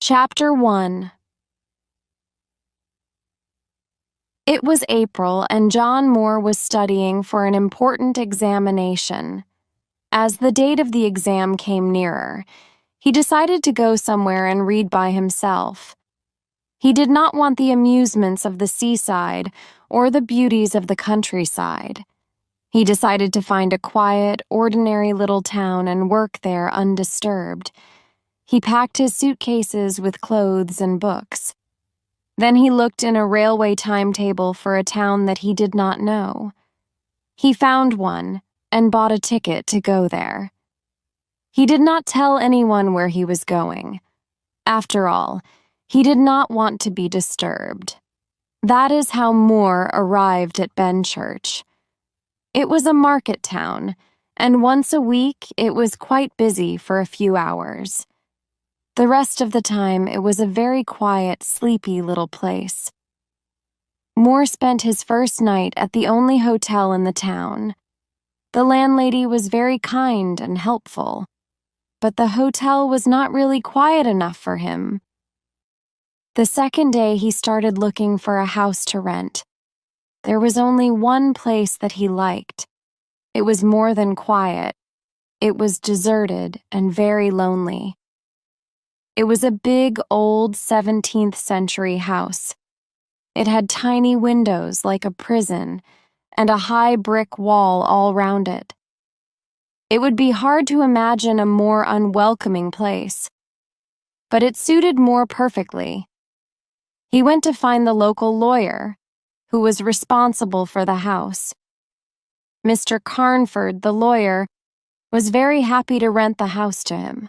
Chapter 1. It was April, and John Moore was studying for an important examination. As the date of the exam came nearer, he decided to go somewhere and read by himself. He did not want the amusements of the seaside or the beauties of the countryside. He decided to find a quiet, ordinary little town and work there undisturbed. He packed his suitcases with clothes and books. Then he looked in a railway timetable for a town that he did not know. He found one and bought a ticket to go there. He did not tell anyone where he was going. After all, he did not want to be disturbed. That is how Moore arrived at Benchurch. It was a market town, and once a week it was quite busy for a few hours. The rest of the time, it was a very quiet, sleepy little place. Moore spent his first night at the only hotel in the town. The landlady was very kind and helpful, but the hotel was not really quiet enough for him. The second day, he started looking for a house to rent. There was only one place that he liked. It was more than quiet. It was deserted and very lonely. It was a big, old 17th century house. It had tiny windows like a prison and a high brick wall all round it. It would be hard to imagine a more unwelcoming place, but it suited Moore perfectly. He went to find the local lawyer, who was responsible for the house. Mr. Carnford, the lawyer, was very happy to rent the house to him.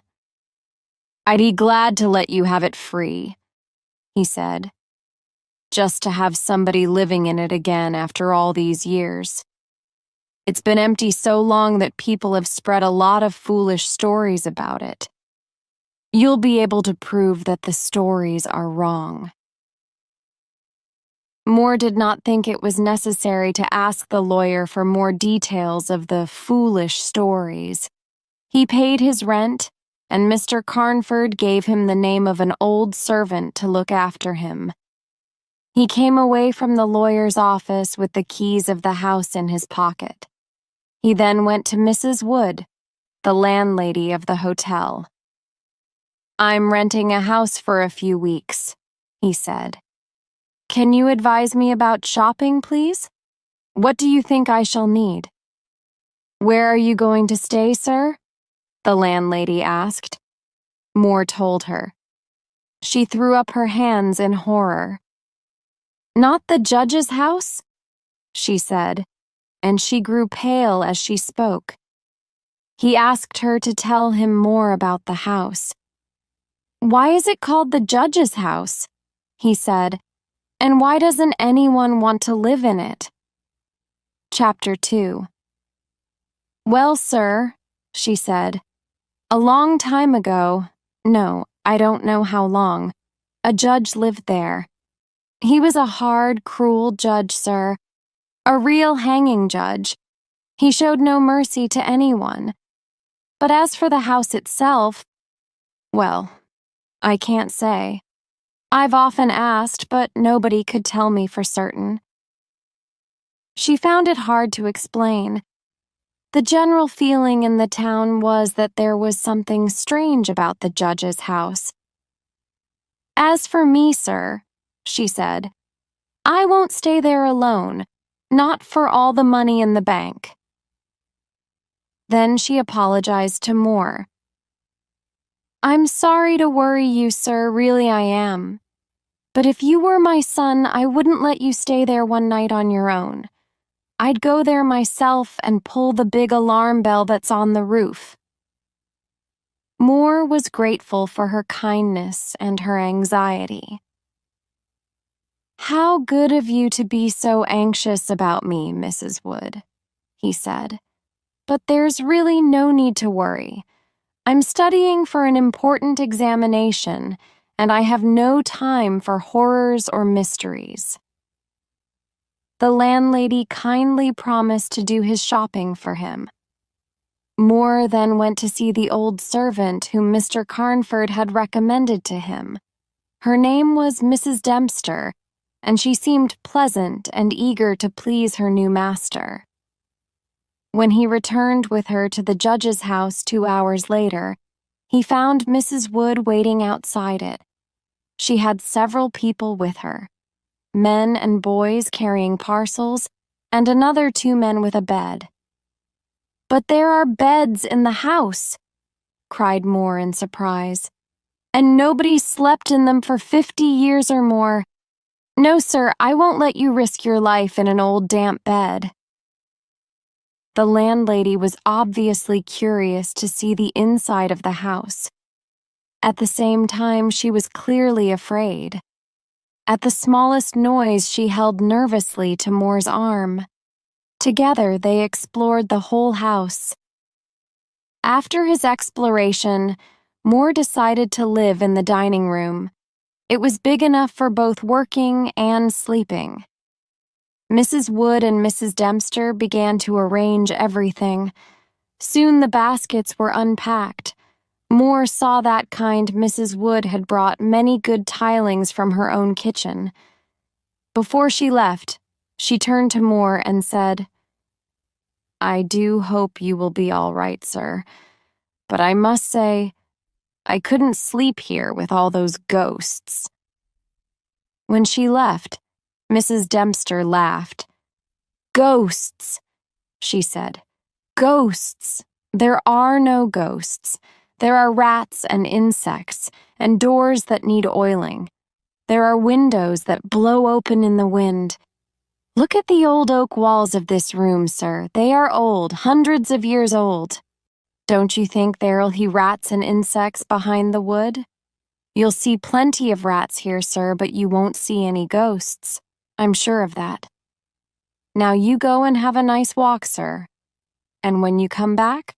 "I'd be glad to let you have it free," he said, "just to have somebody living in it again after all these years. It's been empty so long that people have spread a lot of foolish stories about it. You'll be able to prove that the stories are wrong." Moore did not think it was necessary to ask the lawyer for more details of the foolish stories. He paid his rent, and Mr. Carnford gave him the name of an old servant to look after him. He came away from the lawyer's office with the keys of the house in his pocket. He then went to Mrs. Wood, the landlady of the hotel. "I'm renting a house for a few weeks," he said. "Can you advise me about shopping, please? What do you think I shall need?" "Where are you going to stay, sir?" the landlady asked. Moore told her. She threw up her hands in horror. "Not the judge's house?" she said, and she grew pale as she spoke. He asked her to tell him more about the house. "Why is it called the judge's house?" he said, "and why doesn't anyone want to live in it?" Chapter 2. "Well, sir," she said, "a long time ago, no, I don't know how long, a judge lived there. He was a hard, cruel judge, sir, a real hanging judge. He showed no mercy to anyone. But as for the house itself, well, I can't say. I've often asked, but nobody could tell me for certain." She found it hard to explain. The general feeling in the town was that there was something strange about the judge's house. "As for me, sir," she said, "I won't stay there alone, not for all the money in the bank." Then she apologized to Moore. "I'm sorry to worry you, sir, really I am. But if you were my son, I wouldn't let you stay there one night on your own. I'd go there myself and pull the big alarm bell that's on the roof." Moore was grateful for her kindness and her anxiety. "How good of you to be so anxious about me, Mrs. Wood," he said. "But there's really no need to worry. I'm studying for an important examination, and I have no time for horrors or mysteries." The landlady kindly promised to do his shopping for him. Moore then went to see the old servant whom Mr. Carnford had recommended to him. Her name was Mrs. Dempster, and she seemed pleasant and eager to please her new master. When he returned with her to the judge's house 2 hours later, he found Mrs. Wood waiting outside it. She had several people with her, men and boys carrying parcels, and another 2 men with a bed. "But there are beds in the house," cried Moore in surprise, "and nobody slept in them for 50 years or more. No, sir, I won't let you risk your life in an old damp bed." The landlady was obviously curious to see the inside of the house. At the same time, she was clearly afraid. At the smallest noise, she held nervously to Moore's arm. Together, they explored the whole house. After his exploration, Moore decided to live in the dining room. It was big enough for both working and sleeping. Mrs. Wood and Mrs. Dempster began to arrange everything. Soon the baskets were unpacked. Moore saw that kind Mrs. Wood had brought many good tilings from her own kitchen. Before she left, she turned to Moore and said, "I do hope you will be all right, sir, but I must say, I couldn't sleep here with all those ghosts." When she left, Mrs. Dempster laughed. "Ghosts," she said. "Ghosts. There are no ghosts. There are rats and insects, and doors that need oiling. There are windows that blow open in the wind. Look at the old oak walls of this room, sir. They are old, hundreds of years old. Don't you think there'll be rats and insects behind the wood? You'll see plenty of rats here, sir, but you won't see any ghosts. I'm sure of that. Now you go and have a nice walk, sir. And when you come back,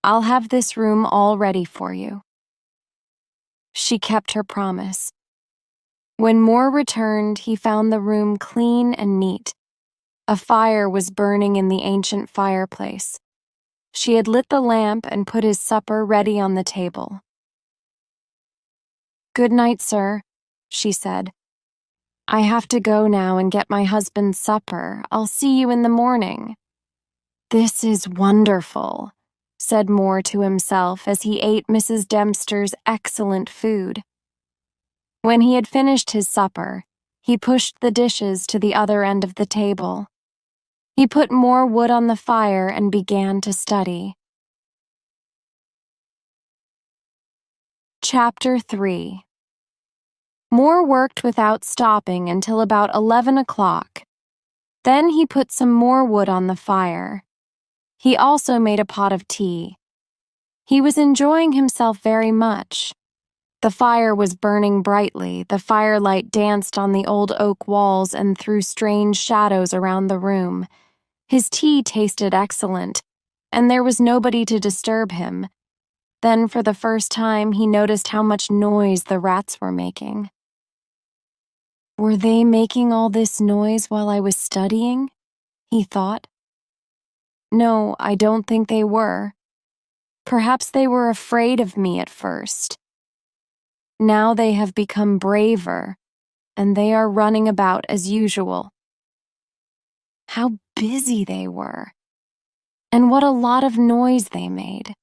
I'll have this room all ready for you." She kept her promise. When Moore returned, he found the room clean and neat. A fire was burning in the ancient fireplace. She had lit the lamp and put his supper ready on the table. "Good night, sir," she said. "I have to go now and get my husband's supper. I'll see you in the morning." "This is wonderful," said Moore to himself as he ate Mrs. Dempster's excellent food. When he had finished his supper, he pushed the dishes to the other end of the table. He put more wood on the fire and began to study. Chapter 3. Moore worked without stopping until about 11 o'clock. Then he put some more wood on the fire. He also made a pot of tea. He was enjoying himself very much. The fire was burning brightly. The firelight danced on the old oak walls and threw strange shadows around the room. His tea tasted excellent, and there was nobody to disturb him. Then, for the first time, he noticed how much noise the rats were making. "Were they making all this noise while I was studying?" he thought. "No, I don't think they were. Perhaps they were afraid of me at first. Now they have become braver, and they are running about as usual." How busy they were, and what a lot of noise they made.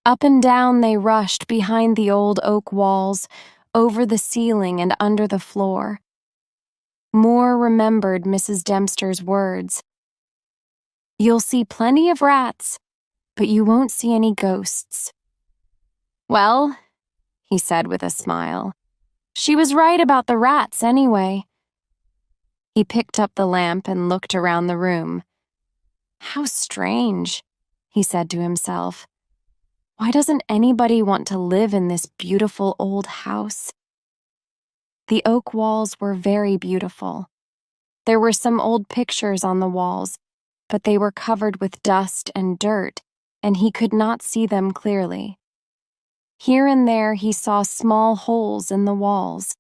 Up and down they rushed behind the old oak walls, over the ceiling and under the floor. Moore remembered Mrs. Dempster's words. "You'll see plenty of rats, but you won't see any ghosts." "Well," he said with a smile, "she was right about the rats anyway." He picked up the lamp and looked around the room. "How strange," he said to himself. "Why doesn't anybody want to live in this beautiful old house?" The oak walls were very beautiful. There were some old pictures on the walls, but they were covered with dust and dirt, and he could not see them clearly. Here and there he saw small holes in the walls.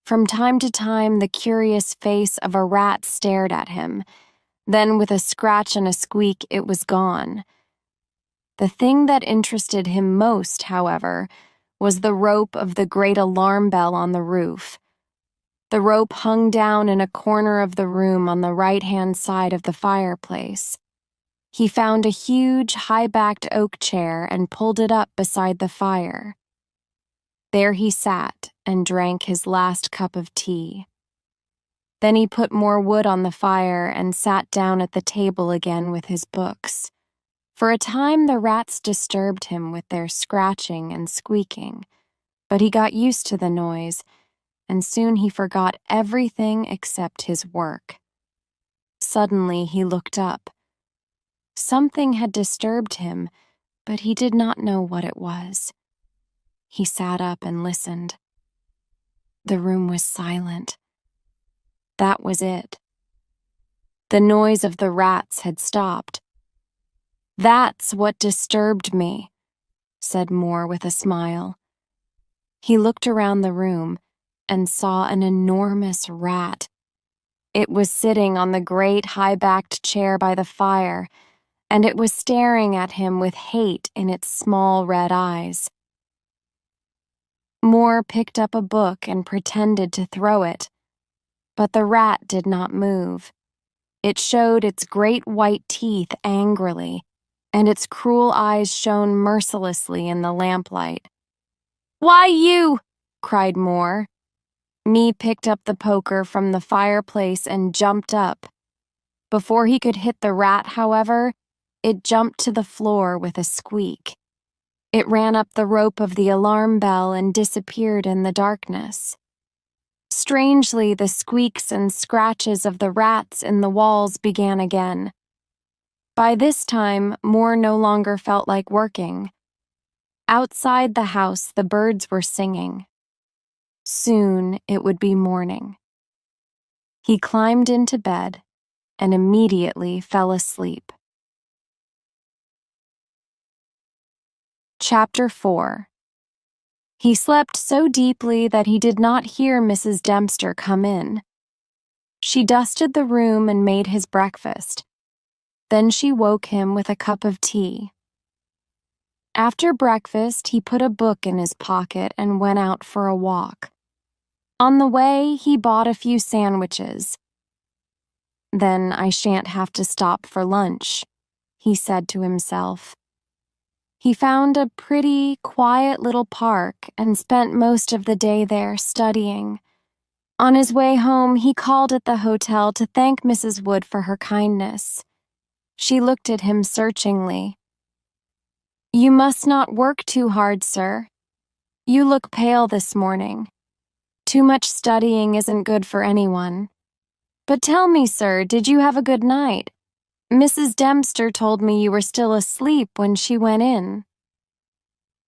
From time to time, the curious face of a rat stared at him. Then, with a scratch and a squeak, it was gone. The thing that interested him most, however, was the rope of the great alarm bell on the roof. The rope hung down in a corner of the room on the right-hand side of the fireplace. He found a huge, high-backed oak chair and pulled it up beside the fire. There he sat and drank his last cup of tea. Then he put more wood on the fire and sat down at the table again with his books. For a time the rats disturbed him with their scratching and squeaking, but he got used to the noise, and soon he forgot everything except his work. Suddenly he looked up. Something had disturbed him, but he did not know what it was. He sat up and listened. The room was silent. That was it. The noise of the rats had stopped. "That's what disturbed me," said Moore with a smile. He looked around the room and saw an enormous rat. It was sitting on the great high-backed chair by the fire, and it was staring at him with hate in its small red eyes. Moore picked up a book and pretended to throw it, but the rat did not move. It showed its great white teeth angrily, and its cruel eyes shone mercilessly in the lamplight. "Why, you!" cried Moore. Me picked up the poker from the fireplace and jumped up. Before he could hit the rat, however, it jumped to the floor with a squeak. It ran up the rope of the alarm bell and disappeared in the darkness. Strangely, the squeaks and scratches of the rats in the walls began again. By this time, Moore no longer felt like working. Outside the house, the birds were singing. Soon it would be morning. He climbed into bed and immediately fell asleep. Chapter 4. He slept so deeply that he did not hear Mrs. Dempster come in. She dusted the room and made his breakfast. Then she woke him with a cup of tea. After breakfast, he put a book in his pocket and went out for a walk. On the way, he bought a few sandwiches. "Then I shan't have to stop for lunch," he said to himself. He found a pretty, quiet little park and spent most of the day there studying. On his way home, he called at the hotel to thank Mrs. Wood for her kindness. She looked at him searchingly. "You must not work too hard, sir. You look pale this morning. Too much studying isn't good for anyone. But tell me, sir, did you have a good night? Mrs. Dempster told me you were still asleep when she went in."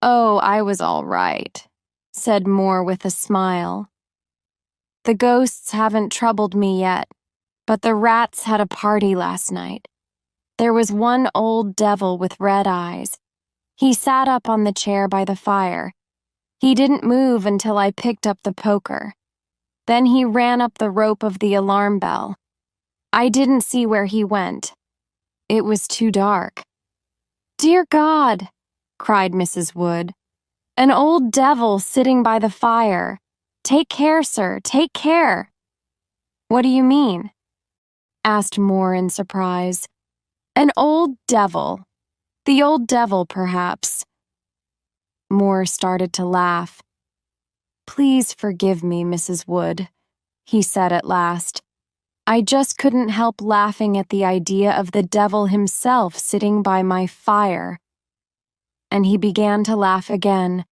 "Oh, I was all right," said Moore with a smile. "The ghosts haven't troubled me yet, but the rats had a party last night. There was one old devil with red eyes. He sat up on the chair by the fire. He didn't move until I picked up the poker. Then he ran up the rope of the alarm bell. I didn't see where he went. It was too dark." "Dear God!" cried Mrs. Wood. "An old devil sitting by the fire. Take care, sir, take care." "What do you mean?" asked Moore in surprise. "An old devil. The old devil, perhaps." Moore started to laugh. "Please forgive me, Mrs. Wood," he said at last. "I just couldn't help laughing at the idea of the devil himself sitting by my fire." And he began to laugh again.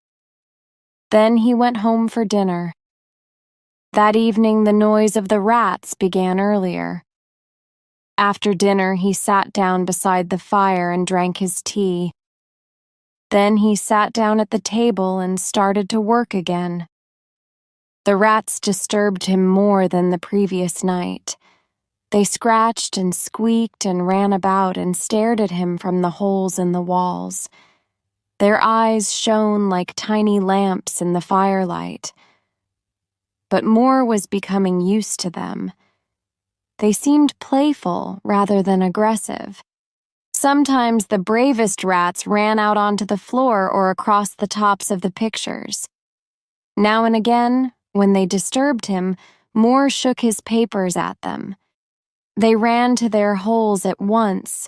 Then he went home for dinner. That evening the noise of the rats began earlier. After dinner he sat down beside the fire and drank his tea. Then he sat down at the table and started to work again. The rats disturbed him more than the previous night. They scratched and squeaked and ran about and stared at him from the holes in the walls. Their eyes shone like tiny lamps in the firelight. But Moore was becoming used to them. They seemed playful rather than aggressive. Sometimes the bravest rats ran out onto the floor or across the tops of the pictures. Now and again, when they disturbed him, Moore shook his papers at them. They ran to their holes at once,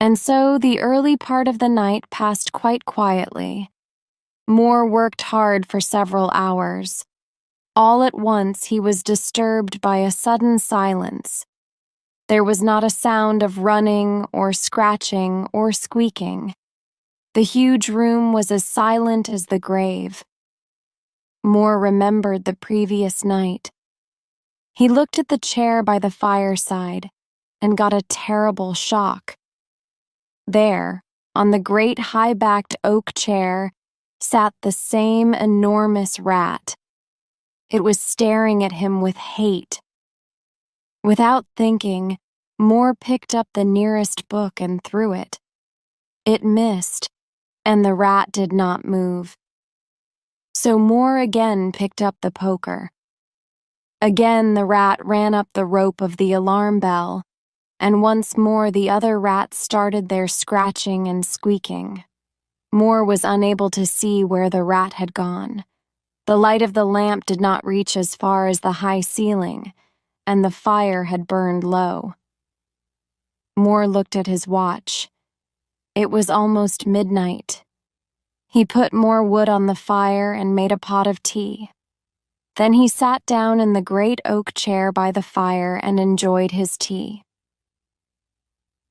and so the early part of the night passed quite quietly. Moore worked hard for several hours. All at once he was disturbed by a sudden silence. There was not a sound of running or scratching or squeaking. The huge room was as silent as the grave. Moore remembered the previous night. He looked at the chair by the fireside and got a terrible shock. There, on the great high-backed oak chair, sat the same enormous rat. It was staring at him with hate. Without thinking, Moore picked up the nearest book and threw it. It missed, and the rat did not move. So Moore again picked up the poker. Again the rat ran up the rope of the alarm bell, and once more the other rats started their scratching and squeaking. Moore was unable to see where the rat had gone. The light of the lamp did not reach as far as the high ceiling, and the fire had burned low. Moore looked at his watch. It was almost midnight. He put more wood on the fire and made a pot of tea. Then he sat down in the great oak chair by the fire and enjoyed his tea.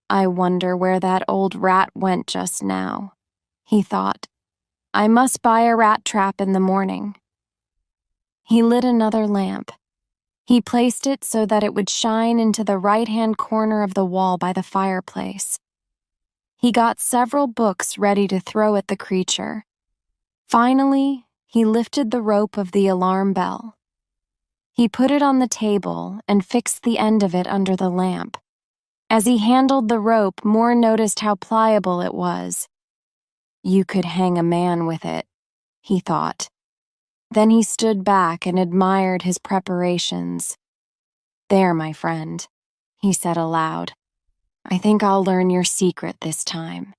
I wonder where that old rat went just now, he thought. I must buy a rat trap in the morning. He lit another lamp. He placed it so that it would shine into the right-hand corner of the wall by the fireplace. He got several books ready to throw at the creature. Finally, he lifted the rope of the alarm bell. He put it on the table and fixed the end of it under the lamp. As he handled the rope, Moore noticed how pliable it was. You could hang a man with it, he thought. Then he stood back and admired his preparations. There, my friend, he said aloud. I think I'll learn your secret this time.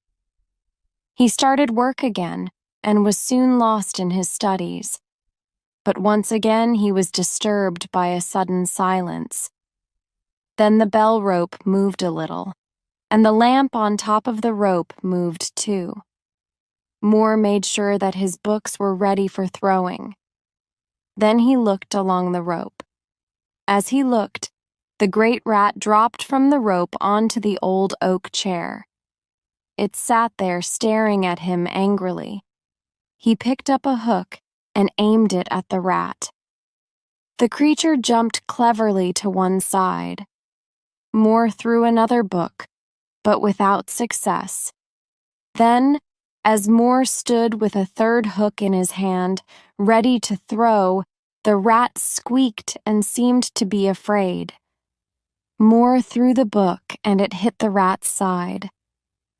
He started work again and was soon lost in his studies. But once again he was disturbed by a sudden silence. Then the bell rope moved a little, and the lamp on top of the rope moved too. Moore made sure that his books were ready for throwing. Then he looked along the rope. As he looked, the great rat dropped from the rope onto the old oak chair. It sat there staring at him angrily. He picked up a hook and aimed it at the rat. The creature jumped cleverly to one side. Moore threw another book, but without success. Then, as Moore stood with a third hook in his hand, ready to throw, the rat squeaked and seemed to be afraid. Moore threw the book and it hit the rat's side.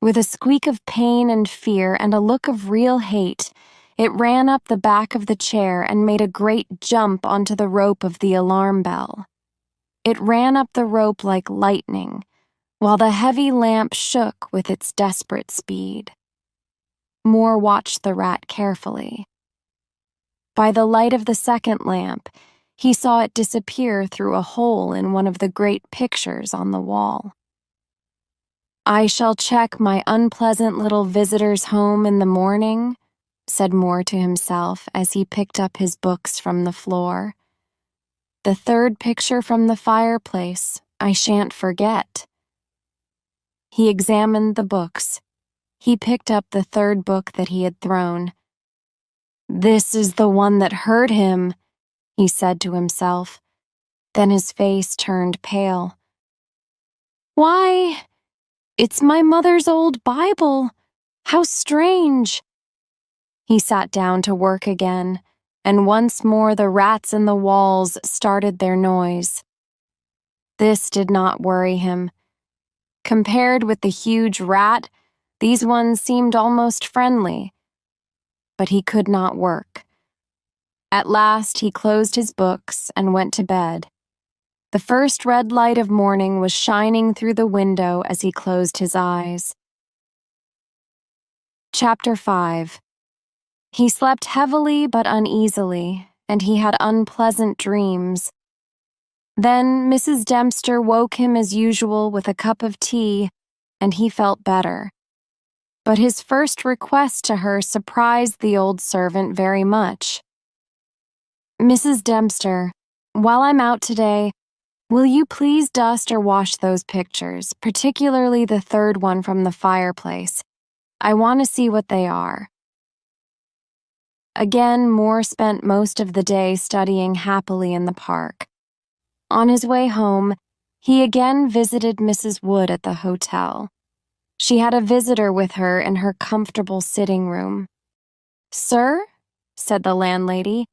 With a squeak of pain and fear and a look of real hate, it ran up the back of the chair and made a great jump onto the rope of the alarm bell. It ran up the rope like lightning, while the heavy lamp shook with its desperate speed. Moore watched the rat carefully. By the light of the second lamp, he saw it disappear through a hole in one of the great pictures on the wall. I shall check my unpleasant little visitor's home in the morning, said Moore to himself as he picked up his books from the floor. The third picture from the fireplace I shan't forget. He examined the books. He picked up the third book that he had thrown. This is the one that hurt him, he said to himself. Then his face turned pale. Why, it's my mother's old Bible. How strange. He sat down to work again, and once more the rats in the walls started their noise. This did not worry him. Compared with the huge rat, these ones seemed almost friendly. But he could not work. At last he closed his books and went to bed. The first red light of morning was shining through the window as he closed his eyes. Chapter 5. He slept heavily but uneasily, and he had unpleasant dreams. Then Mrs. Dempster woke him as usual with a cup of tea, and he felt better. But his first request to her surprised the old servant very much. "Mrs. Dempster, while I'm out today, will you please dust or wash those pictures, particularly the third one from the fireplace? I want to see what they are." Again, Moore spent most of the day studying happily in the park. On his way home, he again visited Mrs. Wood at the hotel. She had a visitor with her in her comfortable sitting room. "Sir," said the landlady,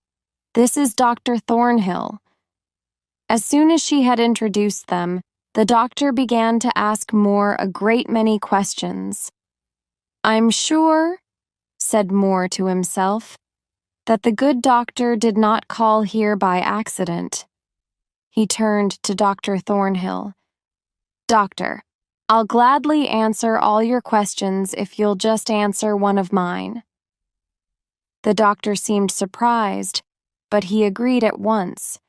"this is Dr. Thornhill." As soon as she had introduced them, the doctor began to ask Moore a great many questions. "I'm sure," said Moore to himself, "that the good doctor did not call here by accident." He turned to Dr. Thornhill. "Doctor, I'll gladly answer all your questions if you'll just answer one of mine." The doctor seemed surprised, but he agreed at once.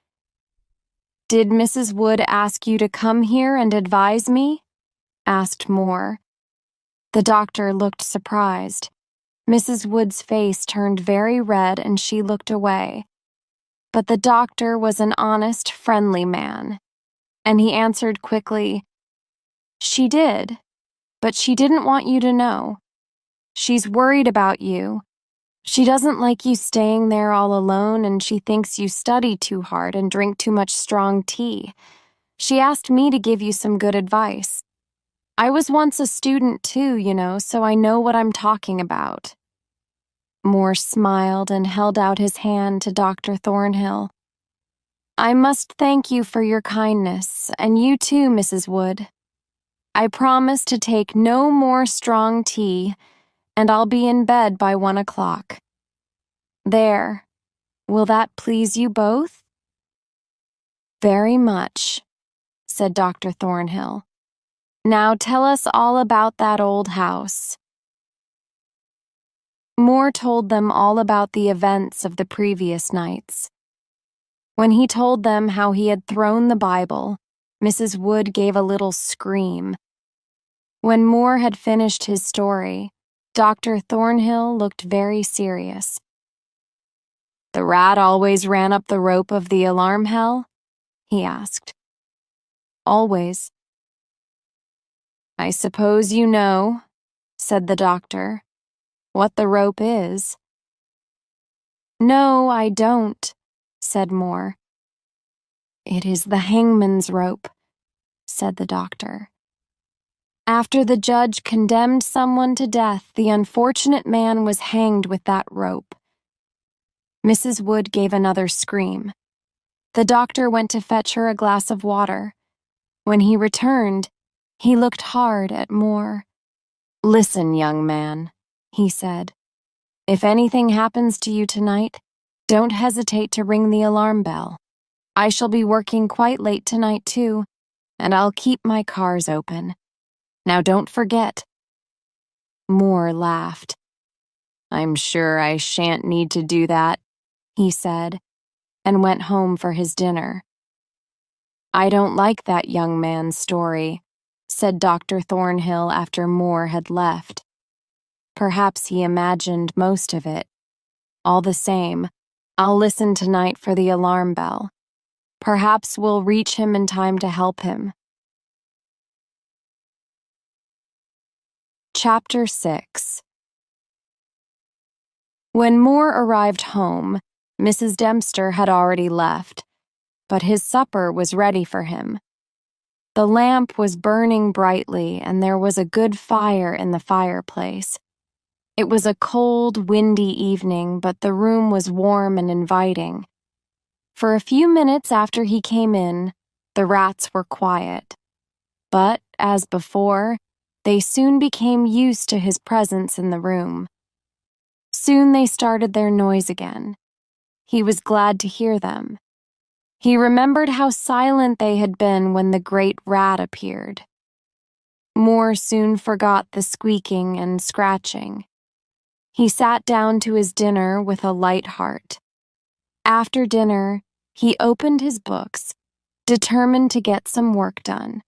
"Did Mrs. Wood ask you to come here and advise me?" asked Moore. The doctor looked surprised. Mrs. Wood's face turned very red and she looked away. But the doctor was an honest, friendly man, and he answered quickly, "She did, but she didn't want you to know. She's worried about you. She doesn't like you staying there all alone, and she thinks you study too hard and drink too much strong tea. She asked me to give you some good advice. I was once a student too, so I know what I'm talking about." Moore smiled and held out his hand to Dr. Thornhill. "I must thank you for your kindness, and you too, Mrs. Wood. I promise to take no more strong tea, and I'll be in bed by 1 o'clock. There, will that please you both?" "Very much," said Dr. Thornhill. "Now tell us all about that old house." Moore told them all about the events of the previous nights. When he told them how he had thrown the Bible, Mrs. Wood gave a little scream. When Moore had finished his story, Dr. Thornhill looked very serious. "The rat always ran up the rope of the alarm bell?" he asked. "Always." "I suppose you know," said the doctor, "what the rope is?" "No, I don't," said Moore. "It is the hangman's rope," said the doctor. "After the judge condemned someone to death, the unfortunate man was hanged with that rope." Mrs. Wood gave another scream. The doctor went to fetch her a glass of water. When he returned, he looked hard at Moore. "Listen, young man," he said. "If anything happens to you tonight, don't hesitate to ring the alarm bell. I shall be working quite late tonight, too, and I'll keep my cars open. Now don't forget." Moore laughed. "I'm sure I shan't need to do that," he said, and went home for his dinner. "I don't like that young man's story," said Dr. Thornhill after Moore had left. "Perhaps he imagined most of it. All the same, I'll listen tonight for the alarm bell. Perhaps we'll reach him in time to help him." Chapter 6. When Moore arrived home, Mrs. Dempster had already left, but his supper was ready for him. The lamp was burning brightly, and there was a good fire in the fireplace. It was a cold, windy evening, but the room was warm and inviting. For a few minutes after he came in, the rats were quiet. But, as before, they soon became used to his presence in the room. Soon they started their noise again. He was glad to hear them. He remembered how silent they had been when the great rat appeared. Moore soon forgot the squeaking and scratching. He sat down to his dinner with a light heart. After dinner, he opened his books, determined to get some work done.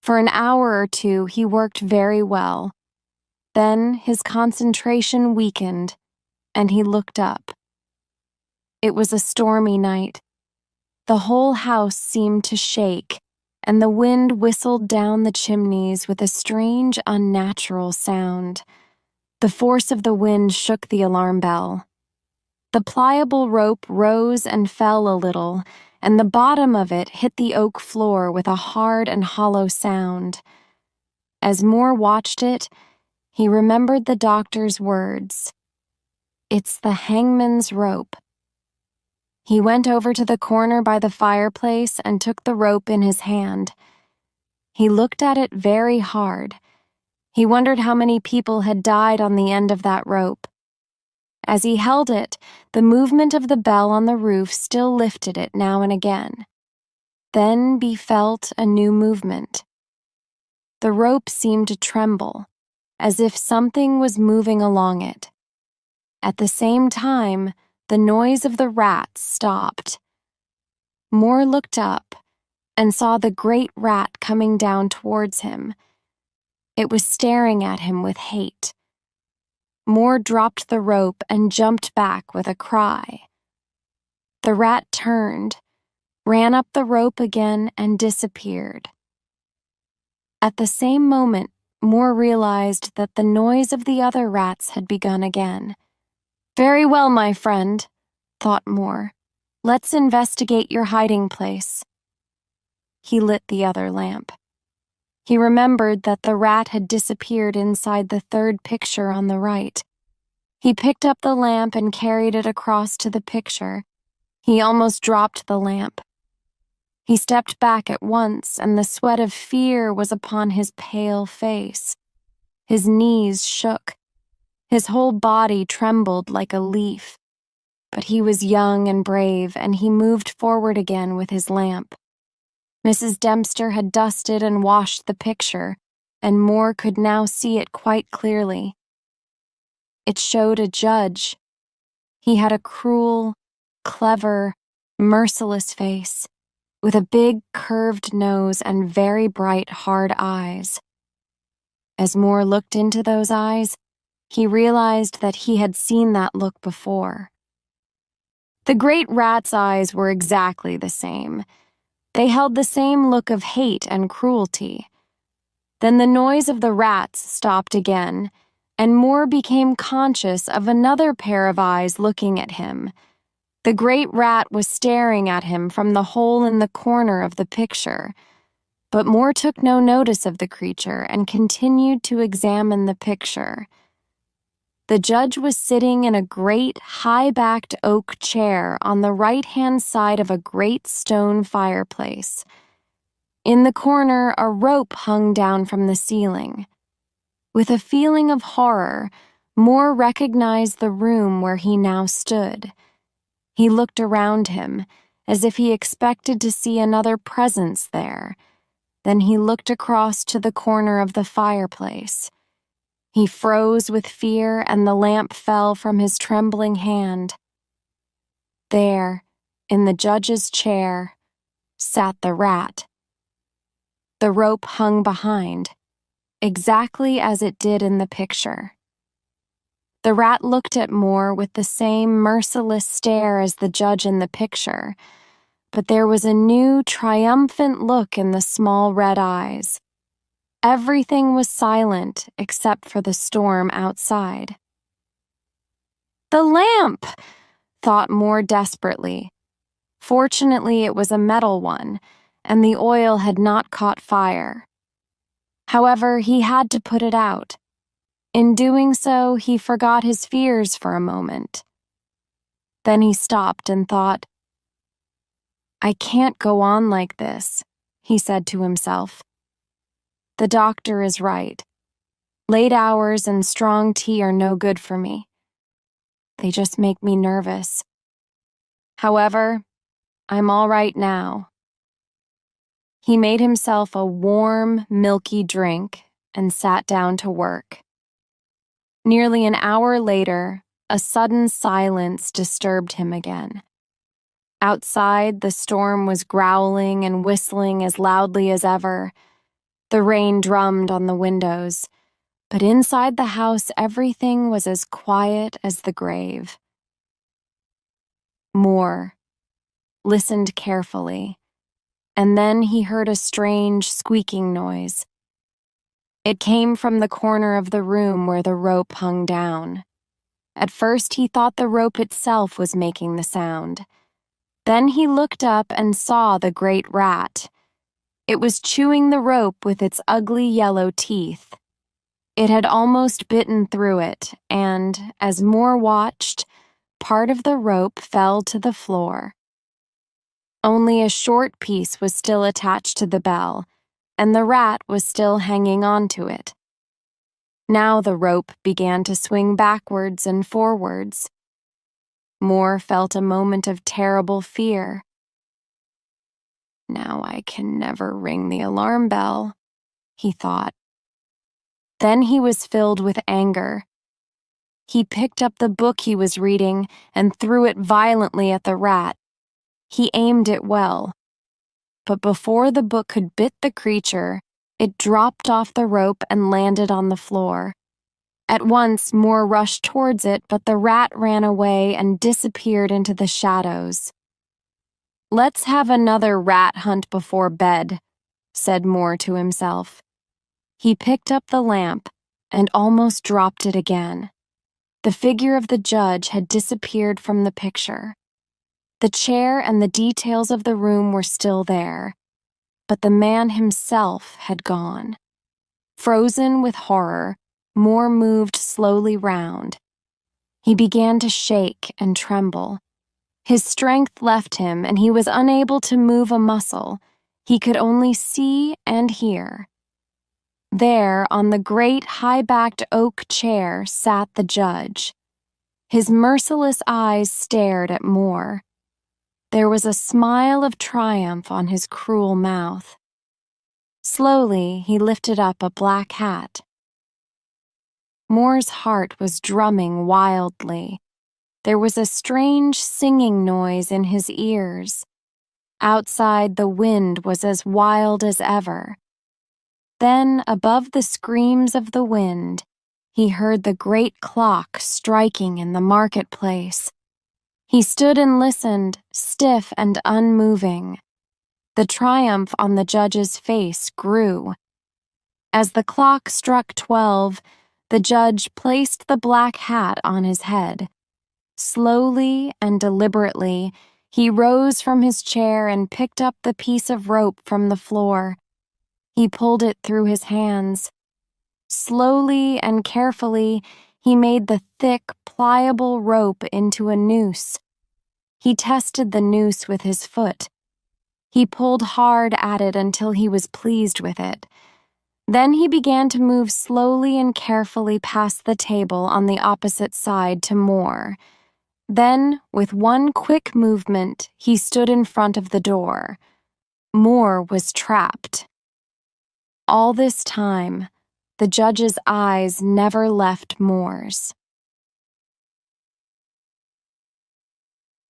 For an hour or two, he worked very well. Then his concentration weakened, and he looked up. It was a stormy night. The whole house seemed to shake, and the wind whistled down the chimneys with a strange, unnatural sound. The force of the wind shook the alarm bell. The pliable rope rose and fell a little, and the bottom of it hit the oak floor with a hard and hollow sound. As Moore watched it, he remembered the doctor's words. "It's the hangman's rope." He went over to the corner by the fireplace and took the rope in his hand. He looked at it very hard. He wondered how many people had died on the end of that rope. As he held it, the movement of the bell on the roof still lifted it now and again. Then he felt a new movement. The rope seemed to tremble, as if something was moving along it. At the same time, the noise of the rats stopped. Moore looked up and saw the great rat coming down towards him. It was staring at him with hate. Moore dropped the rope and jumped back with a cry. The rat turned, ran up the rope again, and disappeared. At the same moment, Moore realized that the noise of the other rats had begun again. "Very well, my friend," thought Moore. "Let's investigate your hiding place." He lit the other lamp. He remembered that the rat had disappeared inside the third picture on the right. He picked up the lamp and carried it across to the picture. He almost dropped the lamp. He stepped back at once, and the sweat of fear was upon his pale face. His knees shook. His whole body trembled like a leaf. But he was young and brave, and he moved forward again with his lamp. Mrs. Dempster had dusted and washed the picture, and Moore could now see it quite clearly. It showed a judge. He had a cruel, clever, merciless face, with a big curved nose and very bright, hard eyes. As Moore looked into those eyes, he realized that he had seen that look before. The great rat's eyes were exactly the same. They held the same look of hate and cruelty. Then the noise of the rats stopped again, and Moore became conscious of another pair of eyes looking at him. The great rat was staring at him from the hole in the corner of the picture. But Moore took no notice of the creature and continued to examine the picture. The judge was sitting in a great, high-backed oak chair on the right-hand side of a great stone fireplace. In the corner, a rope hung down from the ceiling. With a feeling of horror, Moore recognized the room where he now stood. He looked around him, as if he expected to see another presence there. Then he looked across to the corner of the fireplace. He froze with fear, and the lamp fell from his trembling hand. There, in the judge's chair, sat the rat. The rope hung behind, exactly as it did in the picture. The rat looked at Moore with the same merciless stare as the judge in the picture, but there was a new, triumphant look in the small red eyes. Everything was silent except for the storm outside. "The lamp!" thought Moore desperately. Fortunately, it was a metal one, and the oil had not caught fire. However, he had to put it out. In doing so, he forgot his fears for a moment. Then he stopped and thought, "I can't go on like this," he said to himself. "The doctor is right. Late hours and strong tea are no good for me. They just make me nervous. However, I'm all right now." He made himself a warm, milky drink and sat down to work. Nearly an hour later, a sudden silence disturbed him again. Outside, the storm was growling and whistling as loudly as ever. The rain drummed on the windows, but inside the house everything was as quiet as the grave. Moore listened carefully, and then he heard a strange squeaking noise. It came from the corner of the room where the rope hung down. At first he thought the rope itself was making the sound. Then he looked up and saw the great rat. It was chewing the rope with its ugly yellow teeth. It had almost bitten through it, and, as Moore watched, part of the rope fell to the floor. Only a short piece was still attached to the bell, and the rat was still hanging on to it. Now the rope began to swing backwards and forwards. Moore felt a moment of terrible fear. "Now I can never ring the alarm bell," he thought. Then he was filled with anger. He picked up the book he was reading and threw it violently at the rat. He aimed it well, but before the book could bit the creature, it dropped off the rope and landed on the floor. At once, Moore rushed towards it, but the rat ran away and disappeared into the shadows. "Let's have another rat hunt before bed," said Moore to himself. He picked up the lamp and almost dropped it again. The figure of the judge had disappeared from the picture. The chair and the details of the room were still there, but the man himself had gone. Frozen with horror, Moore moved slowly round. He began to shake and tremble. His strength left him, and he was unable to move a muscle. He could only see and hear. There, on the great high-backed oak chair, sat the judge. His merciless eyes stared at Moore. There was a smile of triumph on his cruel mouth. Slowly, he lifted up a black hat. Moore's heart was drumming wildly. There was a strange singing noise in his ears. Outside, the wind was as wild as ever. Then, above the screams of the wind, he heard the great clock striking in the marketplace. He stood and listened, stiff and unmoving. The triumph on the judge's face grew. As the clock struck 12, the judge placed the black hat on his head. Slowly and deliberately, he rose from his chair and picked up the piece of rope from the floor. He pulled it through his hands. Slowly and carefully, he made the thick, pliable rope into a noose. He tested the noose with his foot. He pulled hard at it until he was pleased with it. Then he began to move slowly and carefully past the table on the opposite side to Moore. Then, with one quick movement, he stood in front of the door. Moore was trapped. All this time, the judge's eyes never left Moore's.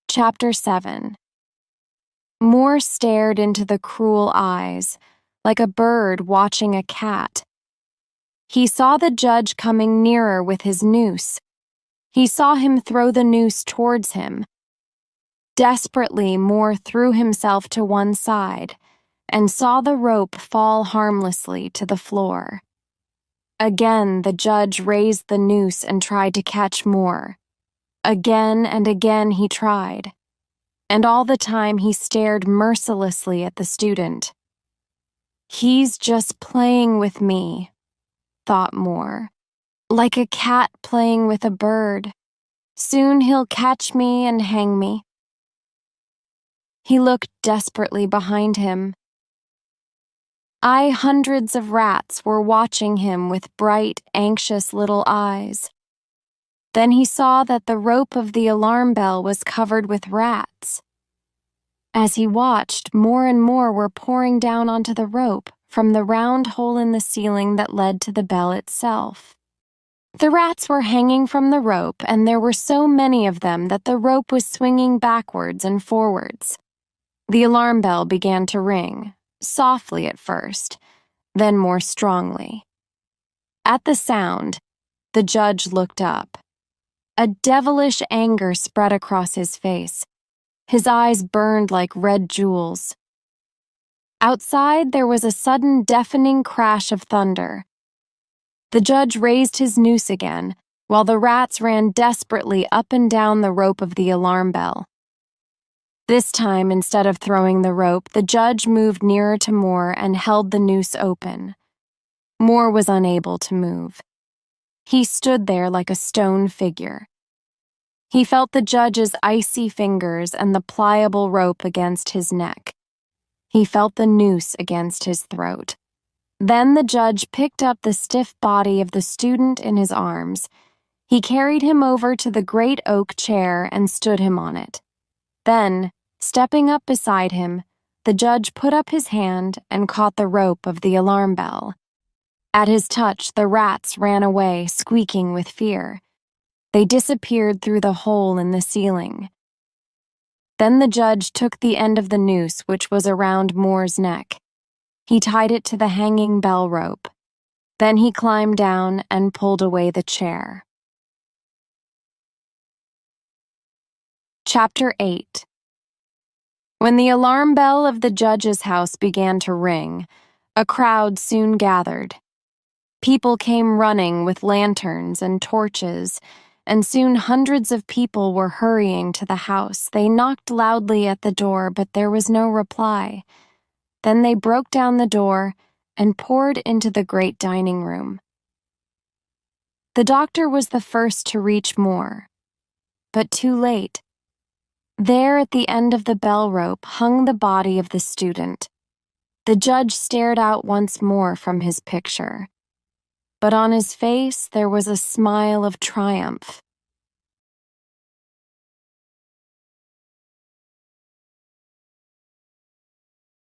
Chapter 7. Moore stared into the cruel eyes, like a bird watching a cat. He saw the judge coming nearer with his noose. He saw him throw the noose towards him. Desperately, Moore threw himself to one side and saw the rope fall harmlessly to the floor. Again, the judge raised the noose and tried to catch Moore. Again and again he tried, and all the time he stared mercilessly at the student. "He's just playing with me," thought Moore, "like a cat playing with a bird. Soon he'll catch me and hang me." He looked desperately behind him. Hundreds of rats were watching him with bright, anxious little eyes. Then he saw that the rope of the alarm bell was covered with rats. As he watched, more and more were pouring down onto the rope from the round hole in the ceiling that led to the bell itself. The rats were hanging from the rope, and there were so many of them that the rope was swinging backwards and forwards. The alarm bell began to ring, softly at first, then more strongly. At the sound, the judge looked up. A devilish anger spread across his face. His eyes burned like red jewels. Outside, there was a sudden deafening crash of thunder. The judge raised his noose again, while the rats ran desperately up and down the rope of the alarm bell. This time, instead of throwing the rope, the judge moved nearer to Moore and held the noose open. Moore was unable to move. He stood there like a stone figure. He felt the judge's icy fingers and the pliable rope against his neck. He felt the noose against his throat. Then the judge picked up the stiff body of the student in his arms. He carried him over to the great oak chair and stood him on it. Then, stepping up beside him, the judge put up his hand and caught the rope of the alarm bell. At his touch, the rats ran away, squeaking with fear. They disappeared through the hole in the ceiling. Then the judge took the end of the noose, which was around Moore's neck. He tied it to the hanging bell rope. Then he climbed down and pulled away the chair. Chapter 8. When the alarm bell of the judge's house began to ring, a crowd soon gathered. People came running with lanterns and torches, and soon hundreds of people were hurrying to the house. They knocked loudly at the door, but there was no reply. Then they broke down the door and poured into the great dining room. The doctor was the first to reach Moore, but too late. There at the end of the bell rope hung the body of the student. The judge stared out once more from his picture, but on his face there was a smile of triumph.